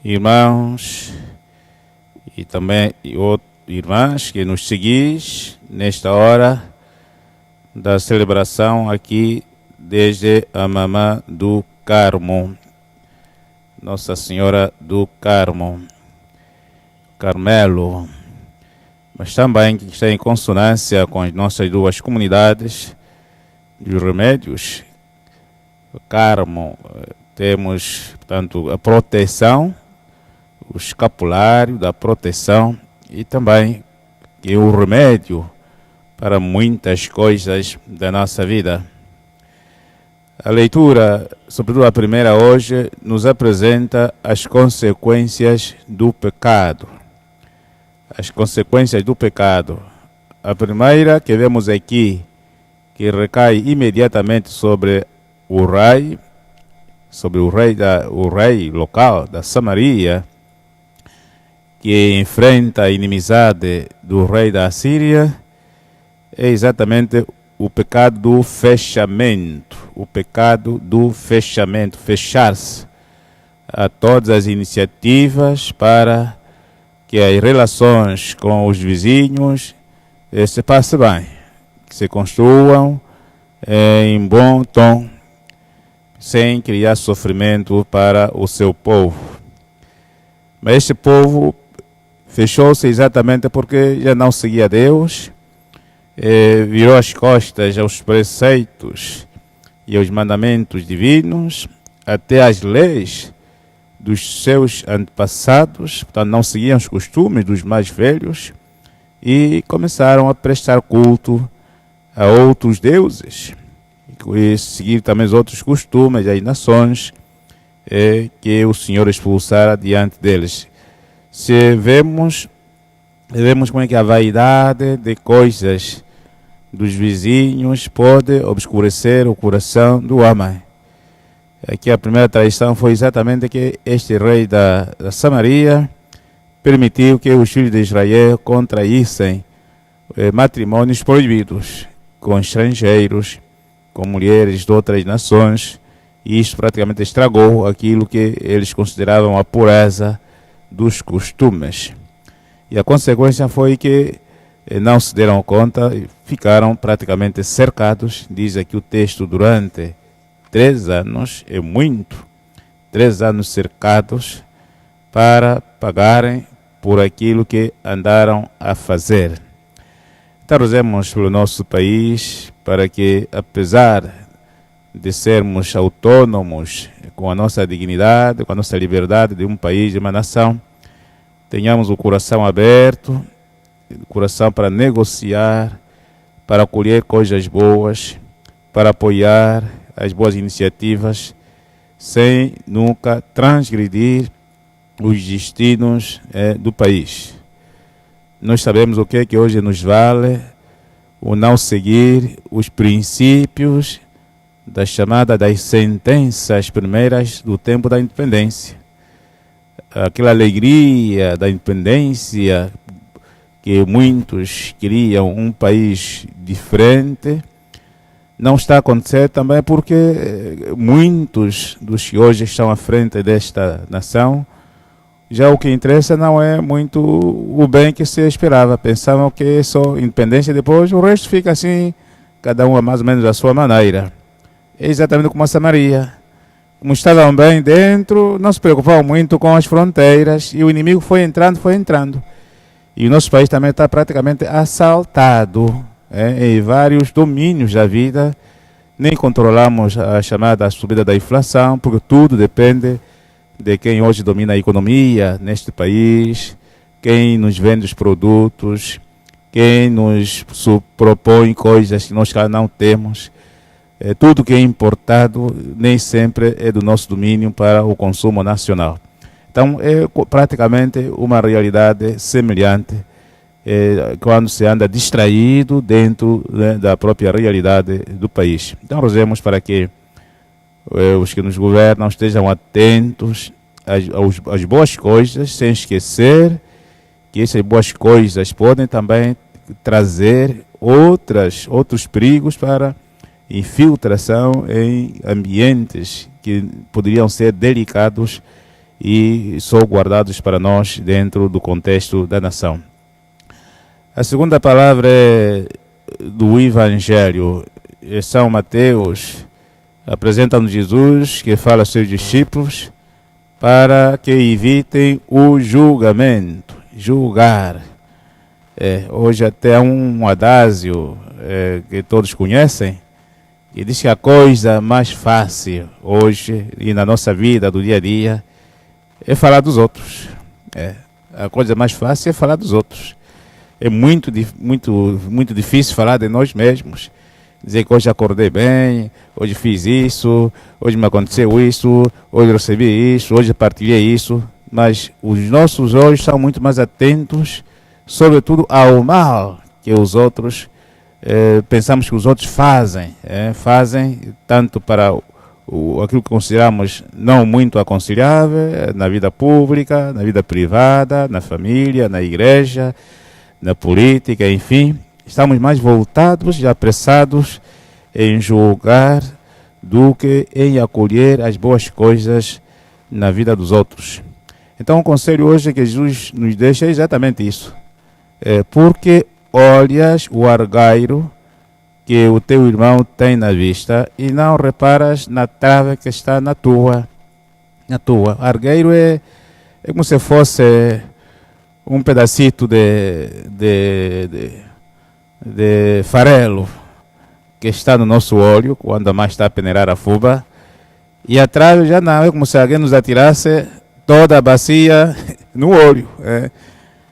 Irmãos e também irmãs que nos seguis nesta hora da celebração aqui desde a Mamã do Carmo, Nossa Senhora do Carmo, Carmelo, mas também que está em consonância com as nossas duas comunidades dos remédios. O Carmo, temos, portanto, a proteção, o escapulário da proteção e também o remédio para muitas coisas da nossa vida. A leitura, sobretudo a primeira hoje, nos apresenta as consequências do pecado. As consequências do pecado. A primeira que vemos aqui, que recai imediatamente sobre o rei local da Samaria, que enfrenta a inimizade do rei da Assíria, é exatamente o pecado do fechamento. O pecado do fechamento, fechar-se a todas as iniciativas para que as relações com os vizinhos se passem bem, que se construam em bom tom, sem criar sofrimento para o seu povo. Mas este povo fechou-se exatamente porque já não seguia Deus, virou as costas aos preceitos e aos mandamentos divinos, até as leis dos seus antepassados, portanto não seguiam os costumes dos mais velhos e começaram a prestar culto a outros deuses e seguir também os outros costumes das nações que o Senhor expulsara diante deles. Se vemos como é que a vaidade de coisas dos vizinhos pode obscurecer o coração do homem. Aqui a primeira traição foi exatamente que este rei da Samaria permitiu que os filhos de Israel contraíssem matrimônios proibidos com estrangeiros, com mulheres de outras nações, e isto praticamente estragou aquilo que eles consideravam a pureza dos costumes. E a consequência foi que não se deram conta e ficaram praticamente cercados, diz aqui o texto, durante 3 anos, é muito, 3 anos cercados para pagarem por aquilo que andaram a fazer. Então rezemos pelo nosso país para que, apesar de sermos autônomos com a nossa dignidade, com a nossa liberdade de um país, de uma nação, tenhamos o coração aberto, o coração para negociar, para acolher coisas boas, para apoiar as boas iniciativas, sem nunca transgredir os destinos do país. Nós sabemos o que é que hoje nos vale o não seguir os princípios das sentenças primeiras do tempo da independência. Aquela alegria da independência, que muitos queriam um país diferente, não está a acontecer também porque muitos dos que hoje estão à frente desta nação, já o que interessa não é muito o bem que se esperava. Pensavam que é só independência, depois o resto fica assim, cada um mais ou menos da sua maneira. É exatamente como a Samaria. Como estavam bem dentro, não se preocupavam muito com as fronteiras e o inimigo foi entrando. E o nosso país também está praticamente assaltado em vários domínios da vida. Nem controlamos a chamada subida da inflação, porque tudo depende de quem hoje domina a economia neste país, quem nos vende os produtos, quem nos propõe coisas que nós não temos. Tudo que é importado nem sempre é do nosso domínio para o consumo nacional. Então é praticamente uma realidade semelhante quando se anda distraído dentro da própria realidade do país. Então rezemos para que os que nos governam estejam atentos às boas coisas, sem esquecer que essas boas coisas podem também trazer outros perigos para infiltração em ambientes que poderiam ser delicados e são guardados para nós dentro do contexto da nação. A segunda palavra é do Evangelho. São Mateus apresenta-nos Jesus, que fala aos seus discípulos para que evitem o julgamento. Julgar. Hoje até há um adágio que todos conhecem, que diz que a coisa mais fácil hoje e na nossa vida do dia a dia é falar dos outros. A coisa mais fácil é falar dos outros. É muito difícil falar de nós mesmos. Dizer que hoje acordei bem, hoje fiz isso, hoje me aconteceu isso, hoje recebi isso, hoje partilhei isso. Mas os nossos olhos são muito mais atentos, sobretudo ao mal que os outros pensamos que os outros fazem. Fazem tanto para aquilo que consideramos não muito aconselhável na vida pública, na vida privada, na família, na igreja, na política, enfim. Estamos mais voltados e apressados em julgar do que em acolher as boas coisas na vida dos outros. Então o conselho hoje que Jesus nos deixa é exatamente isso. Porque olhas o argueiro que o teu irmão tem na vista e não reparas na trave que está na tua. Argueiro é como se fosse um pedacito de farelo que está no nosso olho quando a mãe está a peneirar a fuba, e a trave já não, é como se alguém nos atirasse toda a bacia no olho.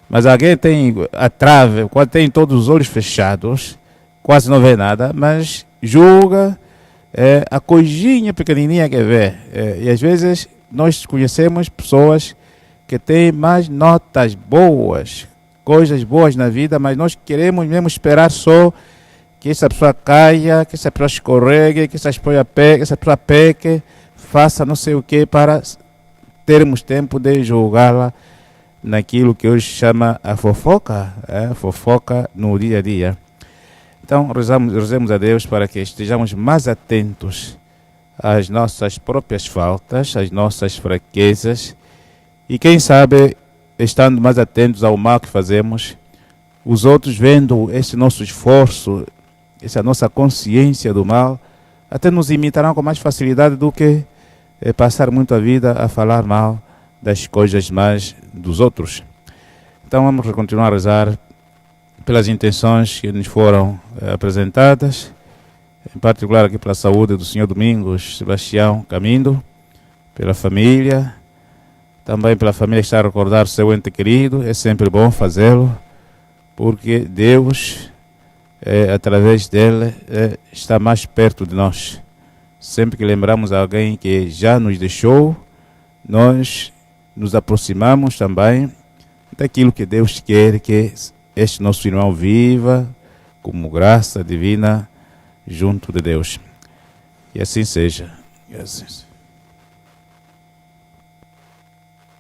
Mas alguém tem a trave, quando tem todos os olhos fechados, quase não vê nada, mas julga a coisinha pequenininha que vê. E às vezes nós conhecemos pessoas que têm mais notas boas, coisas boas na vida, mas nós queremos mesmo esperar só que essa pessoa caia, que essa pessoa escorregue, que essa pessoa peque, faça não sei o que para termos tempo de julgá-la naquilo que hoje chama a fofoca, fofoca no dia a dia. Então rezemos a Deus para que estejamos mais atentos às nossas próprias faltas, às nossas fraquezas, e quem sabe, estando mais atentos ao mal que fazemos, os outros vendo esse nosso esforço, essa nossa consciência do mal, até nos imitarão com mais facilidade do que passar muito a vida a falar mal das coisas mais dos outros. Então vamos continuar a rezar pelas intenções que nos foram apresentadas, em particular aqui pela saúde do Senhor Domingos Sebastião Camindo, pela família, também pela família que está a recordar o seu ente querido. É sempre bom fazê-lo, porque Deus, através dele, está mais perto de nós. Sempre que lembramos alguém que já nos deixou, nós nos aproximamos também daquilo que Deus quer que este nosso irmão viva como graça divina junto de Deus. E assim seja. E assim seja.